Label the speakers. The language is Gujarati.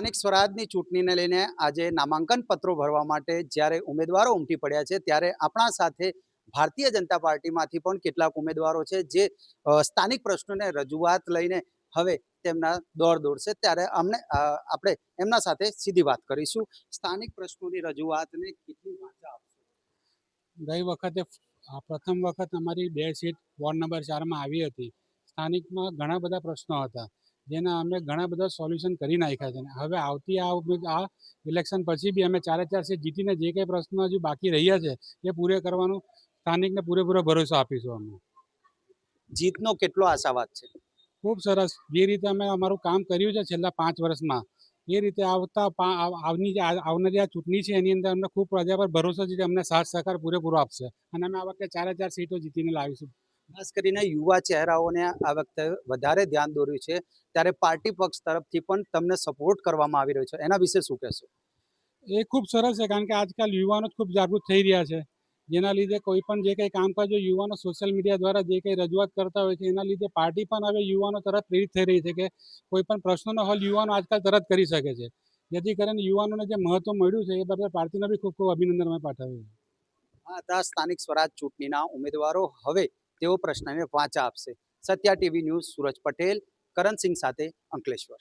Speaker 1: સ્થાનિક સ્વરાજની ચૂંટણીને લઈને આજે નામાંકન પત્રો ભરવા માટે જ્યારે ઉમેદવારો ઉમટી પડ્યા છે ત્યારે આપણા સાથે ભારતીય જનતા પાર્ટીમાંથી પણ કેટલાક ઉમેદવારો છે જે સ્થાનિક પ્રશ્નોને રજૂઆત લઈને હવે તેમના દોર દોડશે ત્યારે આપણે એમના સાથે સીધી વાત કરીશું. સ્થાનિક પ્રશ્નોની રજૂઆતને કેટલી વાચા આપશે?
Speaker 2: ગઈ વખતે પ્રથમ વખત અમારી 2 સીટ વોર્ડ નંબર 4માં આવી હતી. સ્થાનિકમાં ઘણા બધા પ્રશ્નો હતા જેના અમે ઘણા બધા સોલ્યુશન કરી નાખ્યા છે. હવે આવતી આ ઇલેક્શન પછી બી અમે 4 સીટ જીતીને જે કંઈ પ્રશ્નો હજુ બાકી રહ્યા છે એ પૂરે કરવાનું સ્થાનિકને પૂરેપૂરો ભરોસો આપીશું. અમે
Speaker 1: જીતનો કેટલો આશાવાદ છે?
Speaker 2: ખૂબ સરસ. જે રીતે અમે અમારું કામ કર્યું છે છેલ્લા 5 વર્ષમાં એ રીતે આવનારી આ ચૂંટણી છે એની અંદર અમને ખૂબ પ્રજા પર ભરોસો છે કે અમને સાથ સહકાર પૂરેપૂરો આપશે અને અમે આ વખતે 4 સીટો જીતીને લાવીશું.
Speaker 1: ખાસ કરીને યુવા ચહેરાઓને આ વખતે વધારે ધ્યાન દોર્યું છે ત્યારે પાર્ટી પક્ષ તરફથી પણ તમને સપોર્ટ કરવામાં આવી રહ્યો છે, એના વિશે શું કહેશો?
Speaker 2: એ ખૂબ સરસ છે કારણ કે આજકાલ યુવાનો ખૂબ જાગૃત થઈ રહ્યા છે. જેના લીધે કોઈ પણ જે કંઈ કામકાજ હોય યુવાનો સોશિયલ મીડિયા દ્વારા જે કંઈ રજૂઆત કરતા હોય છે એના લીધે પાર્ટી પણ હવે યુવાનો તરફ પ્રેરિત થઈ રહી છે કે કોઈ પણ પ્રશ્નોનો હલ યુવાનો આજકાલ તરત કરી શકે છે. જેથી કરીને યુવાનોને જે મહત્વ મળ્યું છે એ બદલ પાર્ટીને બી ખૂબ ખૂબ અભિનંદન અમે પાઠવીએ.
Speaker 1: આ હતા સ્થાનિક સ્વરાજ ચૂંટણીના ઉમેદવારો. હવે તેઓ પ્રશ્નને વાચા આપશે. સત્યા ટીવી ન્યૂઝ સુરજ પટેલ, કરણસિંહ સાથે, અંકલેશ્વર.